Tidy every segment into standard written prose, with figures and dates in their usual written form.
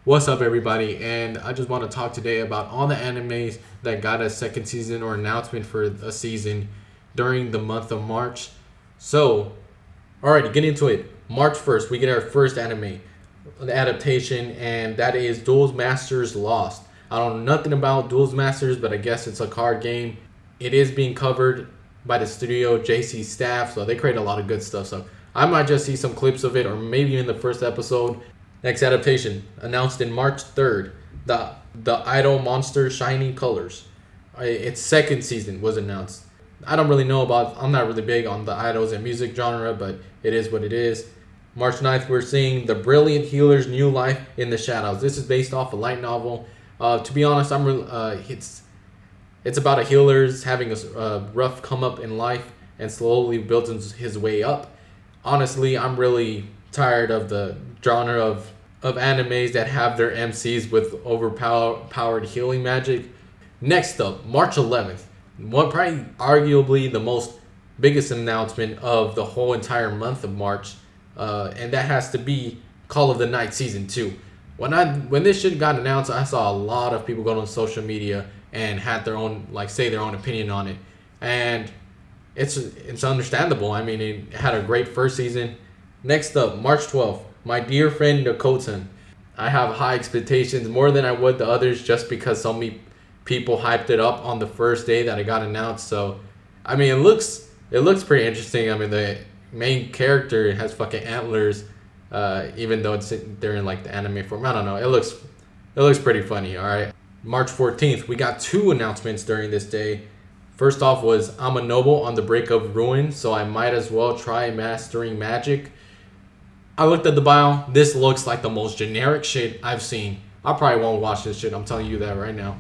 What's up, everybody? And I just want to talk today about all the animes that got a second season or announcement for a season during the month of March. So, alrighty, get into it. March 1st, we get our first anime, an adaptation, and that is Duels Masters Lost. I don't know nothing about Duels Masters, but I guess it's a card game. It is being covered by the studio JC staff, so they create a lot of good stuff. So I might just see some clips of it, or maybe in the first episode. Next adaptation, announced in March 3rd, the Idol Monster Shining Colors. Its second season was announced. I don't really know about, I'm not really big on the idols and music genre, but it is what it is. March 9th, we're seeing The Brilliant Healer's New Life in the Shadows. This is based off a light novel. To be honest, it's about a healer's having a rough come up in life and slowly builds his way up. Honestly, I'm really tired of the genre of animes that have their MCs with overpowered healing magic. Next up, March 11th, one probably arguably the most biggest announcement of the whole entire month of March, and that has to be Call of the Night Season 2. When this shit got announced, I saw a lot of people go on social media and had their own, like, say their own opinion on it, and it's understandable. I mean, it had a great first season. Next up, March 12th, my dear friend Dakotan. I have high expectations, more than I would the others, just because so many people hyped it up on the first day that it got announced. So, I mean, it looks pretty interesting. I mean, the main character has fucking antlers, even though they're in like the anime form. I don't know. It looks pretty funny. All right. March 14th, we got two announcements during this day. First off was I'm a noble on the break of ruin, so I might as well try mastering magic. I looked at the bio. This looks like the most generic shit I've seen. I probably won't watch this shit. I'm telling you that right now.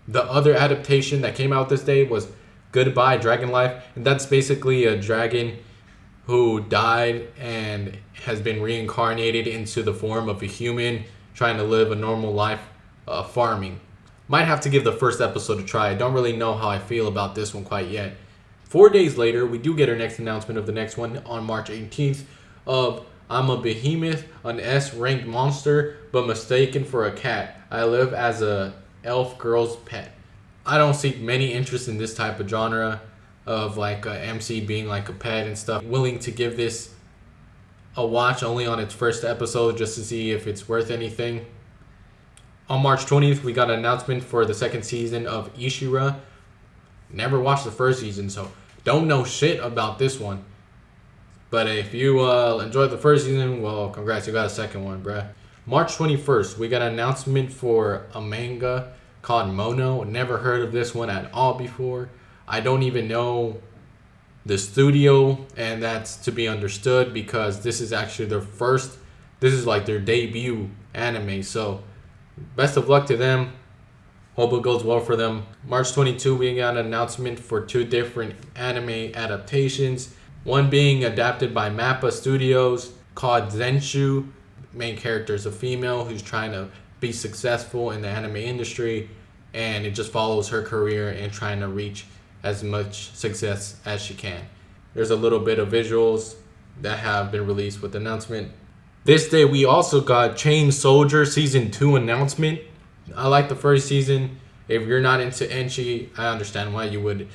The other adaptation that came out this day was Goodbye Dragon Life, and that's basically a dragon who died and has been reincarnated into the form of a human trying to live a normal life farming. Might have to give the first episode a try. I don't really know how I feel about this one quite yet. 4 days later, we do get our next announcement of the next one on March 18th of I'm a behemoth, an S-ranked monster, but mistaken for a cat. I live as a elf girl's pet. I don't see many interest in this type of genre of like a MC being like a pet and stuff. Willing to give this a watch only on its first episode just to see if it's worth anything. On March 20th, we got an announcement for the second season of Ishira. Never watched the first season, so don't know shit about this one. But if you enjoyed the first season, well, congrats, you got a second one, bruh. March 21st, we got an announcement for a manga called Mono. Never heard of this one at all before. I don't even know the studio, and that's to be understood because this is actually this is like their debut anime, so best of luck to them. Hope it goes well for them. March 22, we got an announcement for two different anime adaptations. One being adapted by Mappa Studios called Zenshu. Main character is a female who's trying to be successful in the anime industry, and it just follows her career and trying to reach as much success as she can. There's a little bit of visuals that have been released with the announcement. This day we also got Chain Soldier Season 2 announcement. I like the first season. If you're not into Enchi, I understand why you would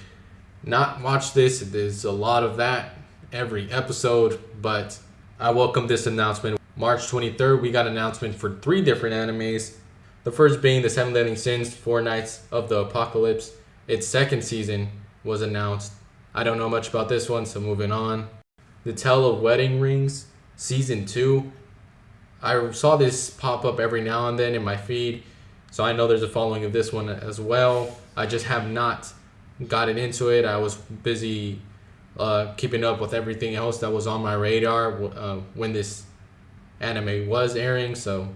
not watch this. There's a lot of that every episode, but I welcome this announcement. March 23rd, we got an announcement for three different animes. The first being The Seven Deadly Sins, Four Nights of the Apocalypse. Its second season was announced. I don't know much about this one, so moving on. The Tale of Wedding Rings, Season 2. I saw this pop up every now and then in my feed, so I know there's a following of this one as well. I just have not gotten into it. I was busy keeping up with everything else that was on my radar when this anime was airing. So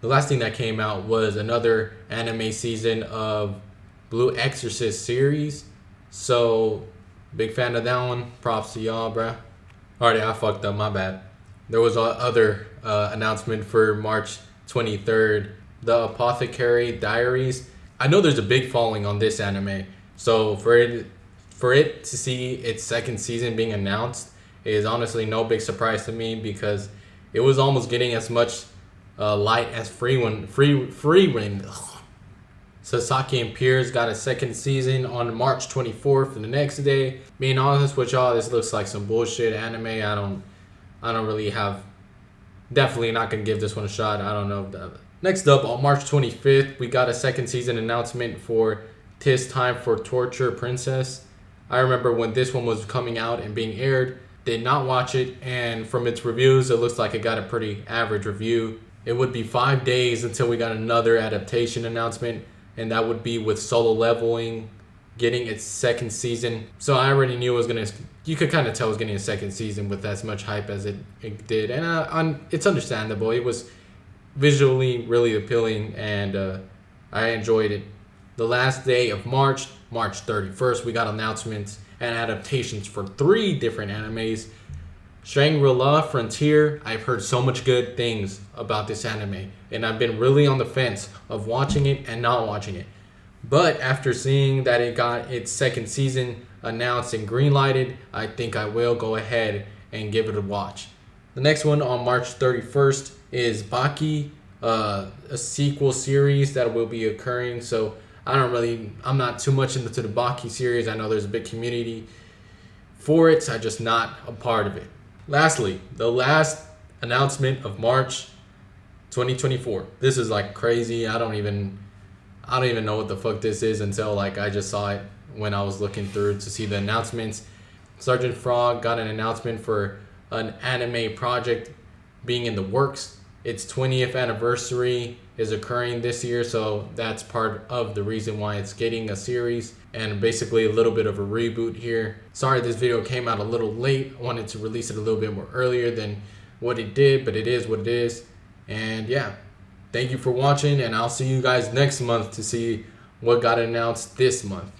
the last thing that came out was another anime season of Blue Exorcist series. So big fan of that one. Props to y'all, bruh. Alrighty, I fucked up. My bad. There was other announcement for March 23rd. The Apothecary Diaries. I know there's a big following on this anime. So for it to see its second season being announced is honestly no big surprise to me because it was almost getting as much light as Freewind. Sasaki and Pierce got a second season on March 24th, and the next day. Being honest with y'all, this looks like some bullshit anime. I don't really have. Definitely not gonna give this one a shot. I don't know. Next up, on March 25th, we got a second season announcement for "'Tis Time for Torture Princess." I remember when this one was coming out and being aired, did not watch it, and from its reviews, it looks like it got a pretty average review. It would be 5 days until we got another adaptation announcement, and that would be with Solo Leveling getting its second season. So I already knew it was gonna. You could kind of tell it was getting a second season with as much hype as it did, and it's understandable. It was visually really appealing, and I enjoyed it. The last day of March 31st, we got announcements and adaptations for 3 different animes. Shangri-La Frontier, I've heard so much good things about this anime, and I've been really on the fence of watching it and not watching it. But after seeing that it got its second season announced and greenlighted, I think I will go ahead and give it a watch. The next one on March 31st is Baki, a sequel series that will be occurring. So I'm not too much into the Baki series. I know there's a big community for it, so I'm just not a part of it. Lastly, the last announcement of March 2024. This is like crazy. I don't even know what the fuck this is until like I just saw it when I was looking through to see the announcements. Sergeant Frog got an announcement for an anime project being in the works. Its 20th anniversary is occurring this year, so that's part of the reason why it's getting a series and basically a little bit of a reboot here. Sorry this video came out a little late. I wanted to release it a little bit more earlier than what it did, but it is what it is. And yeah, thank you for watching, and I'll see you guys next month to see what got announced this month.